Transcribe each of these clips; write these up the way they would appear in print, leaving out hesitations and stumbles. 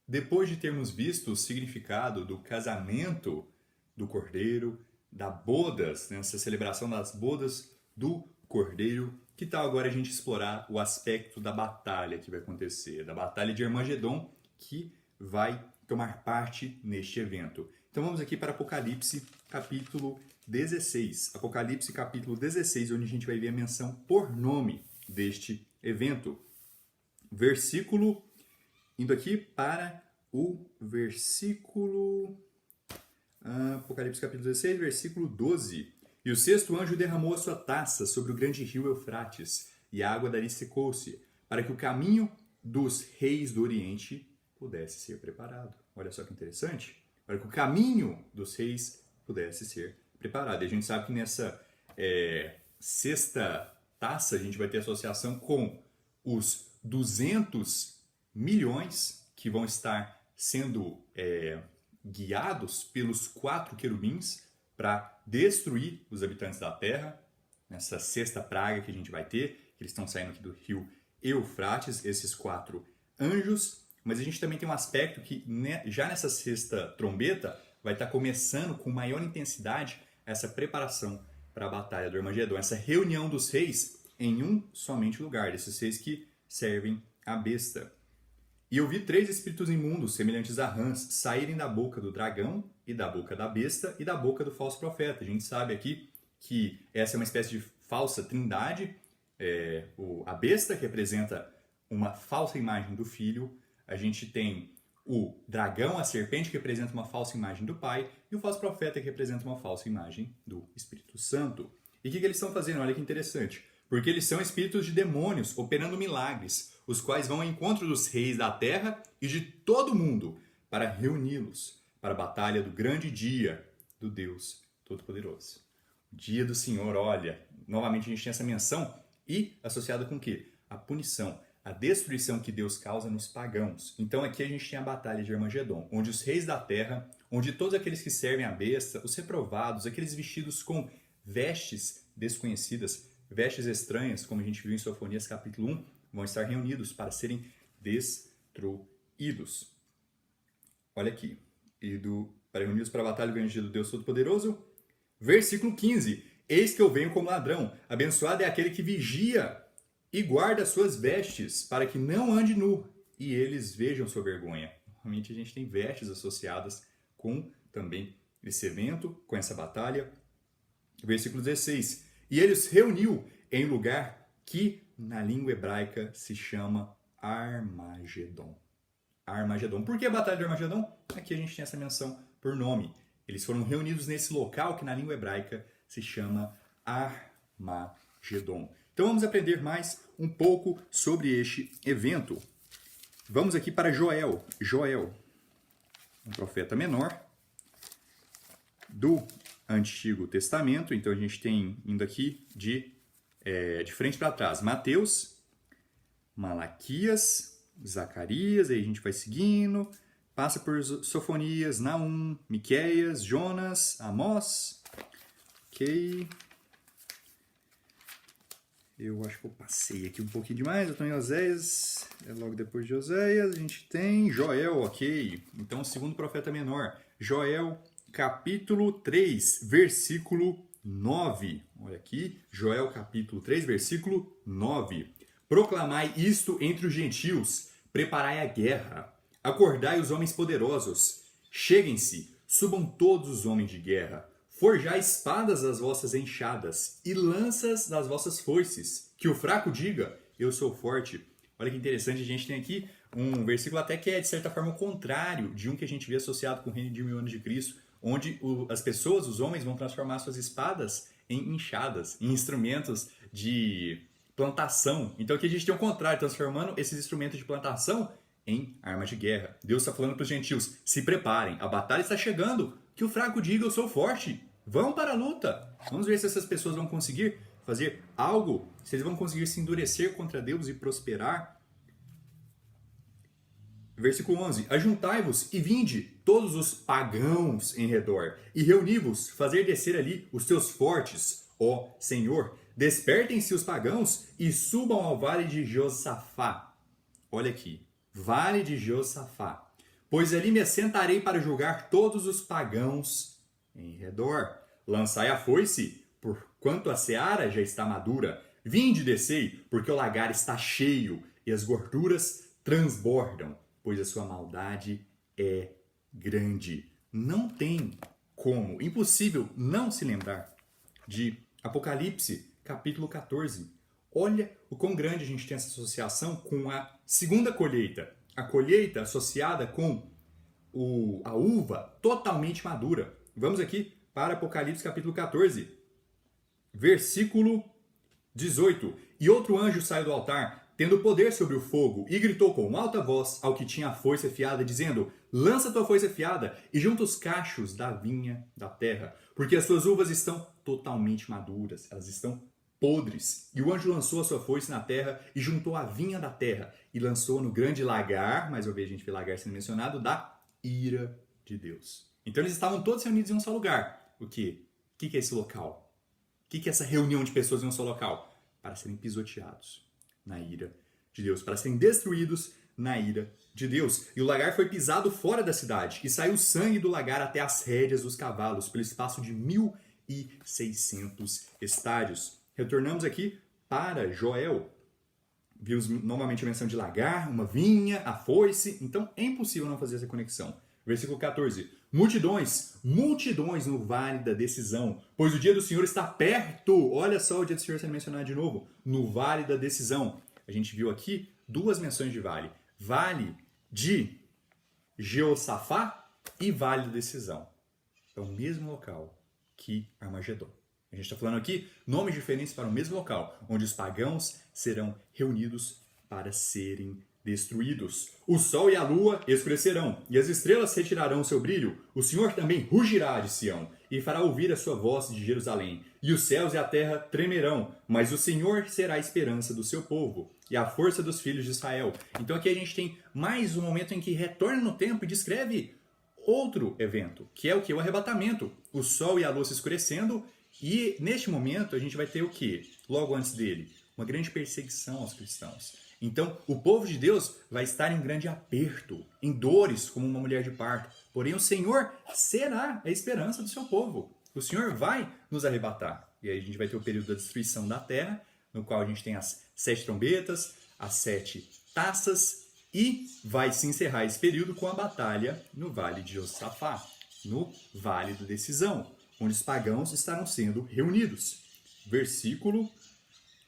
Depois de termos visto o significado do casamento do Cordeiro, da bodas, nessa celebração das bodas do Cordeiro, que tal agora a gente explorar o aspecto da batalha que vai acontecer, da batalha de Armagedon, que vai tomar parte neste evento. Então vamos aqui para Apocalipse, capítulo 16. Apocalipse, capítulo 16, onde a gente vai ver a menção por nome deste evento. Versículo, indo aqui para o versículo... Apocalipse, capítulo 16, versículo 12. E o sexto anjo derramou a sua taça sobre o grande rio Eufrates, e a água dali secou-se, para que o caminho dos reis do Oriente pudesse ser preparado. Olha só que interessante. Para que o caminho dos reis pudesse ser preparado. E a gente sabe que nessa sexta taça a gente vai ter associação com os 200 milhões que vão estar sendo guiados pelos 4 querubins para destruir os habitantes da terra. Nessa sexta praga que a gente vai ter, que eles estão saindo aqui do rio Eufrates, esses 4 anjos. Mas a gente também tem um aspecto que já nessa sexta trombeta vai estar começando com maior intensidade essa preparação para a batalha do Armagedon, essa reunião dos reis em um somente lugar, desses reis que servem a besta. E eu vi 3 espíritos imundos, semelhantes a rãs, saírem da boca do dragão e da boca da besta e da boca do falso profeta. A gente sabe aqui que essa é uma espécie de falsa trindade. A besta, que representa uma falsa imagem do filho. A gente tem o dragão, a serpente, que representa uma falsa imagem do pai. E o falso profeta, que representa uma falsa imagem do Espírito Santo. E o que eles estão fazendo? Olha que interessante. Porque eles são espíritos de demônios operando milagres, os quais vão ao encontro dos reis da terra e de todo mundo para reuni-los para a batalha do grande dia do Deus Todo-Poderoso. O dia do Senhor, olha, novamente a gente tem essa menção e associada com o quê? A punição, a destruição que Deus causa nos pagãos. Então aqui a gente tem a batalha de Armagedon, onde os reis da terra, onde todos aqueles que servem a besta, os reprovados, aqueles vestidos com vestes desconhecidas, vestes estranhas, como a gente viu em Sofonias capítulo 1, vão estar reunidos para serem destruídos. Olha aqui. Para reunidos para a batalha do grande dia do Deus Todo-Poderoso. Versículo 15. Eis que eu venho como ladrão. Abençoado é aquele que vigia e guarda suas vestes, para que não ande nu e eles vejam sua vergonha. Realmente a gente tem vestes associadas com também esse evento, com essa batalha. Versículo 16. E ele os reuniu em lugar que na língua hebraica se chama Armagedon. Armagedon. Por que a batalha de Armagedon? Aqui a gente tem essa menção por nome. Eles foram reunidos nesse local que na língua hebraica se chama Armagedon. Então vamos aprender mais um pouco sobre este evento. Vamos aqui para Joel. Joel, um profeta menor do Antigo Testamento. Então a gente tem indo aqui de frente para trás. Mateus, Malaquias, Zacarias, aí a gente vai seguindo, passa por Sofonias, Naum, Miqueias, Jonas, Amós. Ok. Eu acho que eu passei aqui um pouquinho demais. Eu estou em Oséias, logo depois de Oséias a gente tem Joel, ok. Então o segundo profeta menor, Joel, capítulo 3, versículo 9. Olha aqui, Joel capítulo 3, versículo 9. Proclamai isto entre os gentios, preparai a guerra, acordai os homens poderosos, cheguem-se, subam todos os homens de guerra, forjai espadas das vossas enxadas e lanças das vossas foices, que o fraco diga, eu sou forte. Olha que interessante, a gente tem aqui um versículo até que é de certa forma o contrário de um que a gente vê associado com o reino de 1000 anos de Cristo, onde as pessoas, os homens, vão transformar suas espadas em enxadas, em instrumentos de plantação. Então aqui a gente tem o contrário, transformando esses instrumentos de plantação em armas de guerra. Deus está falando para os gentios, se preparem, a batalha está chegando, que o fraco diga, eu sou forte, vão para a luta. Vamos ver se essas pessoas vão conseguir fazer algo, se eles vão conseguir se endurecer contra Deus e prosperar. Versículo 11. Ajuntai-vos e vinde todos os pagãos em redor, e reuni-vos, fazer descer ali os teus fortes, ó Senhor. Despertem-se os pagãos e subam ao vale de Josafá. Olha aqui, vale de Josafá. pois ali me assentarei para julgar todos os pagãos em redor. Lançai a foice, porquanto a seara já está madura. Vinde, descei, porque o lagar está cheio e as gorduras transbordam, pois a sua maldade é grande. Não tem como, impossível não se lembrar de Apocalipse, capítulo 14. Olha o quão grande a gente tem essa associação com a segunda colheita. A colheita associada com a uva totalmente madura. Vamos aqui para Apocalipse, capítulo 14, versículo 18. E outro anjo saiu do altar, tendo poder sobre o fogo, e gritou com alta voz ao que tinha a foice afiada, dizendo: lança tua foice afiada e junta os cachos da vinha da terra, porque as suas uvas estão totalmente maduras, elas estão podres. E o anjo lançou a sua foice na terra e juntou a vinha da terra e lançou no grande lagar, mais uma vez a gente vê lagar sendo mencionado, da ira de Deus. Então eles estavam todos reunidos em um só lugar. O quê? O que é esse local? O que é essa reunião de pessoas em um só local? Para serem pisoteados na ira de Deus, para serem destruídos na ira de Deus. E o lagar foi pisado fora da cidade, e saiu sangue do lagar até as rédeas dos cavalos, pelo espaço de 1.600 estádios. Retornamos aqui para Joel. Vimos novamente a menção de lagar, uma vinha, a foice. Então é impossível não fazer essa conexão. Versículo 14. Multidões, multidões no vale da decisão, pois o dia do Senhor está perto. Olha só o dia do Senhor sendo mencionado de novo. No vale da decisão. A gente viu aqui duas menções de vale. Vale de Jeosafá e vale da decisão. É o mesmo local que Armagedon. A gente está falando aqui nomes diferentes para o mesmo local, onde os pagãos serão reunidos para serem destruídos. O sol e a lua escurecerão, e as estrelas retirarão seu brilho. O Senhor também rugirá de Sião, e fará ouvir a sua voz de Jerusalém. E os céus e a terra tremerão, mas o Senhor será a esperança do seu povo, e a força dos filhos de Israel. Então aqui a gente tem mais um momento em que retorna no tempo e descreve outro evento, que é o que? O arrebatamento. O sol e a lua se escurecendo, e neste momento a gente vai ter o que? Logo antes dele? Uma grande perseguição aos cristãos. Então, o povo de Deus vai estar em grande aperto, em dores, como uma mulher de parto. Porém, o Senhor será a esperança do seu povo. O Senhor vai nos arrebatar. E aí a gente vai ter o período da destruição da terra, no qual a gente tem as 7 trombetas, as 7 taças, e vai se encerrar esse período com a batalha no Vale de Josafá, no Vale da Decisão, onde os pagãos estarão sendo reunidos. Versículo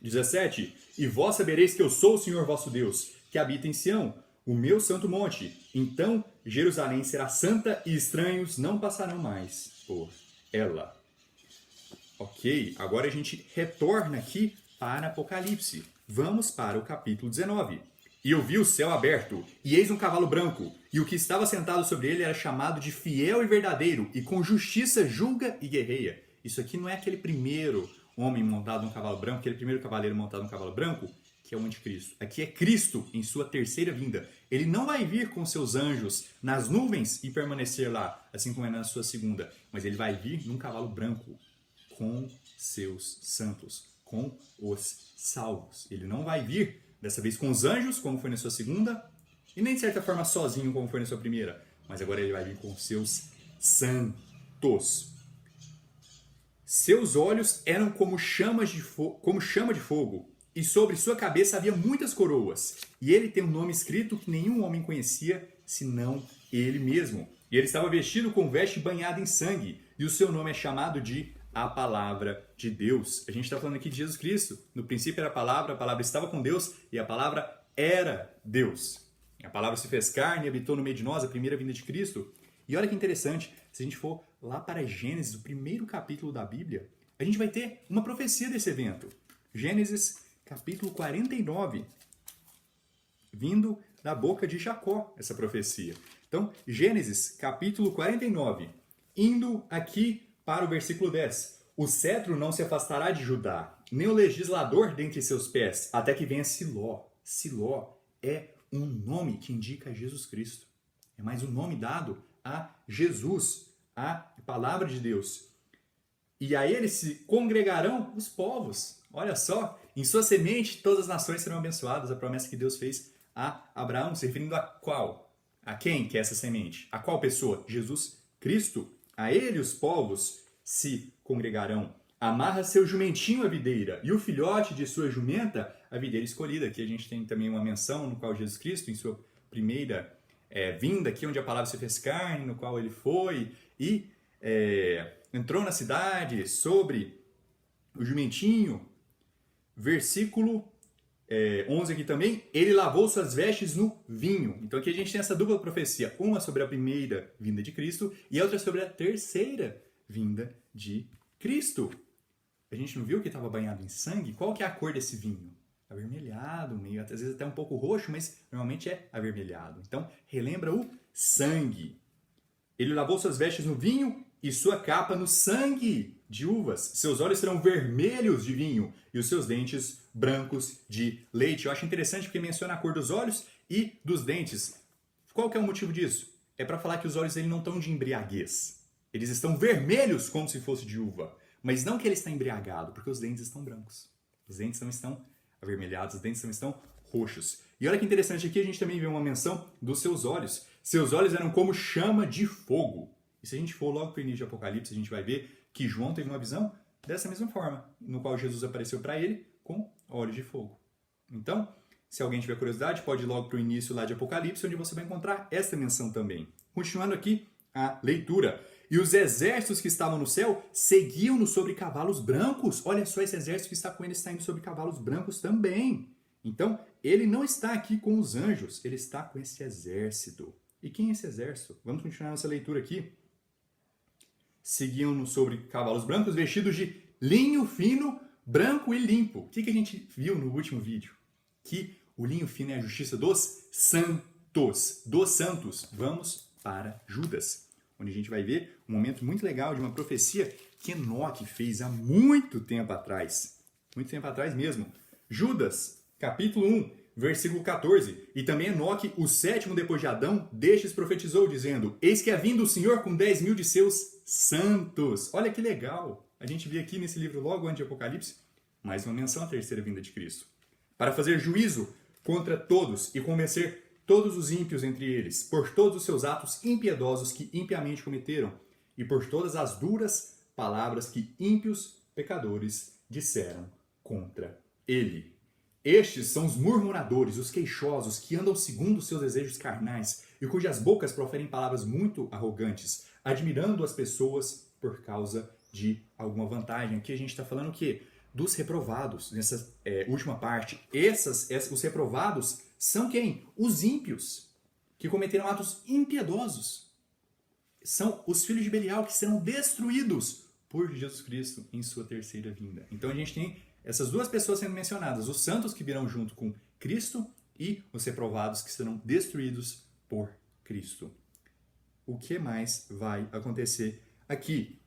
17. E vós sabereis que eu sou o Senhor vosso Deus, que habita em Sião, o meu santo monte. Então Jerusalém será santa e estranhos não passarão mais por ela. Ok, agora a gente retorna aqui para Apocalipse. Vamos para o capítulo 19. E eu vi o céu aberto, e eis um cavalo branco, e o que estava sentado sobre ele era chamado de fiel e verdadeiro, e com justiça julga e guerreia. Isso aqui não é aquele primeiro homem montado num cavalo branco, aquele primeiro cavaleiro montado num cavalo branco, que é o anticristo. Aqui é Cristo em sua terceira vinda. Ele não vai vir com seus anjos nas nuvens e permanecer lá, assim como é na sua segunda, mas ele vai vir num cavalo branco, com seus santos, com os salvos. Ele não vai vir dessa vez com os anjos, como foi na sua segunda, e nem de certa forma sozinho, como foi na sua primeira, mas agora ele vai vir com seus santos. Seus olhos eram como chama de fogo, e sobre sua cabeça havia muitas coroas. E ele tem um nome escrito que nenhum homem conhecia, senão ele mesmo. E ele estava vestido com veste banhada em sangue, e o seu nome é chamado de a Palavra de Deus. A gente está falando aqui de Jesus Cristo. No princípio era a palavra estava com Deus, e a palavra era Deus. A palavra se fez carne e habitou no meio de nós, a primeira vinda de Cristo. E olha que interessante, se a gente for lá para Gênesis, o primeiro capítulo da Bíblia, a gente vai ter uma profecia desse evento. Gênesis, capítulo 49, vindo da boca de Jacó, essa profecia. Então, Gênesis, capítulo 49, indo aqui para o versículo 10. O cetro não se afastará de Judá, nem o legislador dentre seus pés, até que venha Siló. Siló é um nome que indica Jesus Cristo. É mais um nome dado a Jesus, a palavra de Deus. E a ele se congregarão os povos. Olha só, em sua semente todas as nações serão abençoadas. A promessa que Deus fez a Abraão, se referindo a qual? A quem que é essa semente? A qual pessoa? Jesus Cristo. A ele os povos se congregarão. Amarra seu jumentinho à videira e o filhote de sua jumenta à videira escolhida. Aqui a gente tem também uma menção no qual Jesus Cristo, em sua primeira vinda, aqui onde a palavra se fez carne, no qual ele foi e entrou na cidade sobre o jumentinho. Versículo 11 aqui também, ele lavou suas vestes no vinho. Então aqui a gente tem essa dupla profecia, uma sobre a primeira vinda de Cristo e a outra sobre a terceira vinda de Cristo. A gente não viu que estava banhado em sangue? Qual que é a cor desse vinho? Avermelhado, meio, às vezes até um pouco roxo, mas normalmente é avermelhado. Então relembra o sangue. Ele lavou suas vestes no vinho e sua capa no sangue de uvas. Seus olhos serão vermelhos de vinho e os seus dentes brancos de leite. Eu acho interessante porque menciona a cor dos olhos e dos dentes. Qual que é o motivo disso? É para falar que os olhos dele não estão de embriaguez. Eles estão vermelhos como se fosse de uva. Mas não que ele está embriagado, porque os dentes estão brancos. Os dentes não estão avermelhados, os dentes não estão roxos. E olha que interessante, aqui a gente também vê uma menção dos seus olhos. Seus olhos eram como chama de fogo. E se a gente for logo para o início de Apocalipse, a gente vai ver que João teve uma visão dessa mesma forma, no qual Jesus apareceu para ele com olhos de fogo. Então, se alguém tiver curiosidade, pode ir logo para o início lá de Apocalipse, onde você vai encontrar essa menção também. Continuando aqui a leitura. E os exércitos que estavam no céu seguiam-no sobre cavalos brancos. Olha só, esse exército que está com ele está indo sobre cavalos brancos também. Então, ele não está aqui com os anjos, ele está com esse exército. E quem é esse exército? Vamos continuar nossa leitura aqui. Seguiam-no sobre cavalos brancos, vestidos de linho fino, branco e limpo. O que a gente viu no último vídeo? Que o linho fino é a justiça dos santos. Dos santos. Vamos para Judas, onde a gente vai ver um momento muito legal de uma profecia que Enoque fez há muito tempo atrás. Muito tempo atrás mesmo. Judas, capítulo 1, versículo 14. E também Enoque, o sétimo depois de Adão, destes profetizou, dizendo: Eis que é vindo o Senhor com 10.000 de seus santos. Olha que legal. A gente vê aqui nesse livro, logo antes de Apocalipse, mais uma menção à terceira vinda de Cristo. Para fazer juízo contra todos e convencer todos os ímpios entre eles, por todos os seus atos impiedosos que impiamente cometeram, e por todas as duras palavras que ímpios pecadores disseram contra ele. Estes são os murmuradores, os queixosos, que andam segundo os seus desejos carnais, e cujas bocas proferem palavras muito arrogantes, admirando as pessoas por causa de alguma vantagem. Aqui a gente está falando o quê? Dos reprovados, nessa última parte. Os reprovados são quem? Os ímpios, que cometeram atos impiedosos. São os filhos de Belial, que serão destruídos por Jesus Cristo em sua terceira vinda. Então a gente tem essas duas pessoas sendo mencionadas, os santos que virão junto com Cristo e os reprovados que serão destruídos por Cristo. O que mais vai acontecer aqui?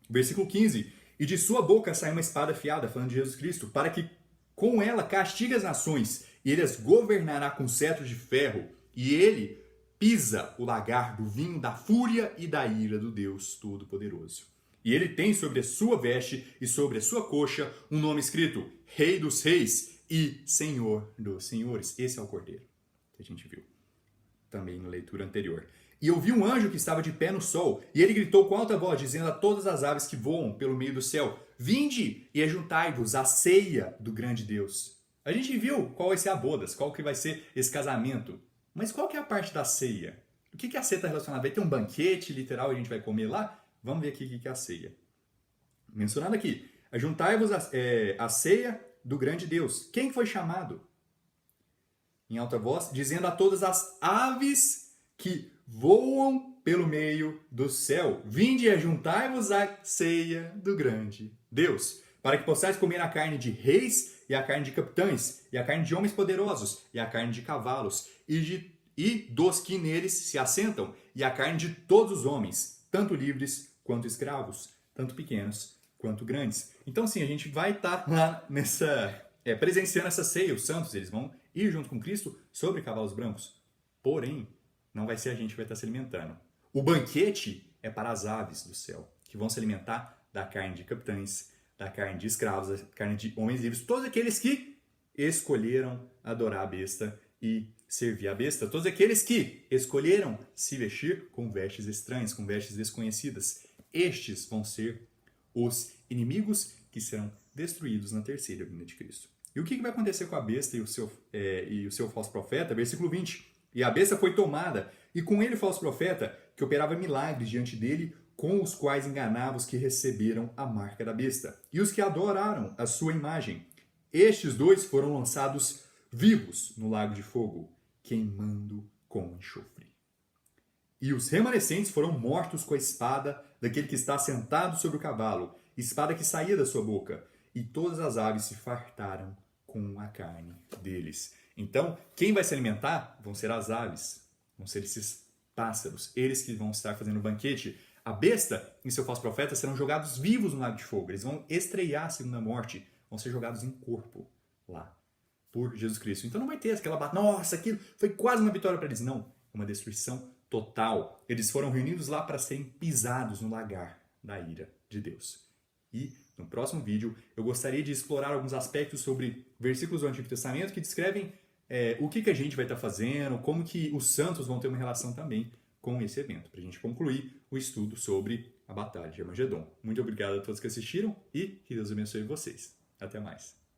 Versículo 15. E de sua boca sai uma espada afiada, falando de Jesus Cristo, para que com ela castigue as nações, e ele as governará com cetro de ferro, e ele pisa o lagar do vinho da fúria e da ira do Deus Todo-Poderoso. E ele tem sobre a sua veste e sobre a sua coxa um nome escrito: Rei dos Reis e Senhor dos Senhores. Esse é o Cordeiro que a gente viu também na leitura anterior. E eu vi um anjo que estava de pé no sol, e ele gritou com alta voz, dizendo a todas as aves que voam pelo meio do céu: Vinde e ajuntai-vos à ceia do grande Deus. A gente viu qual vai ser a bodas, qual que vai ser esse casamento. Mas qual que é a parte da ceia? O que a ceia está relacionada? Vai ter um banquete literal e a gente vai comer lá? Vamos ver aqui o que é a ceia. Mencionado aqui: ajuntai-vos à ceia do grande Deus. Quem foi chamado? Em alta voz, dizendo a todas as aves que voam pelo meio do céu: Vinde e ajuntai-vos à ceia do grande Deus, para que possais comer a carne de reis, e a carne de capitães, e a carne de homens poderosos, e a carne de cavalos, e dos que neles se assentam, e a carne de todos os homens, tanto livres quanto escravos, tanto pequenos quanto grandes. Então, sim, a gente vai estar lá presenciando essa ceia. Os santos, eles vão ir junto com Cristo sobre cavalos brancos. Porém, não vai ser a gente que vai estar se alimentando. O banquete é para as aves do céu, que vão se alimentar da carne de capitães, da carne de escravos, da carne de homens livres, todos aqueles que escolheram adorar a besta e servir a besta, todos aqueles que escolheram se vestir com vestes estranhas, com vestes desconhecidas. Estes vão ser os inimigos que serão destruídos na terceira vinda de Cristo. E o que vai acontecer com a besta e o seu falso profeta? Versículo 20. E a besta foi tomada, e com ele o falso profeta, que operava milagres diante dele, com os quais enganava os que receberam a marca da besta, e os que adoraram a sua imagem. Estes dois foram lançados vivos no lago de fogo, queimando com enxofre. E os remanescentes foram mortos com a espada daquele que está sentado sobre o cavalo, espada que saía da sua boca, e todas as aves se fartaram com a carne deles. Então, quem vai se alimentar vão ser as aves, vão ser esses pássaros, eles que vão estar fazendo o banquete. A besta e seu falso profeta serão jogados vivos no lago de fogo, eles vão estrear a segunda morte, vão ser jogados em corpo lá, por Jesus Cristo. Então não vai ter aquela batalha, nossa, aquilo foi quase uma vitória para eles. Não, uma destruição total. Eles foram reunidos lá para serem pisados no lagar da ira de Deus. E no próximo vídeo eu gostaria de explorar alguns aspectos sobre versículos do Antigo Testamento que descrevem o que a gente vai estar fazendo, como que os santos vão ter uma relação também com esse evento, para a gente concluir o estudo sobre a Batalha de Armagedon. Muito obrigado a todos que assistiram e que Deus abençoe vocês. Até mais.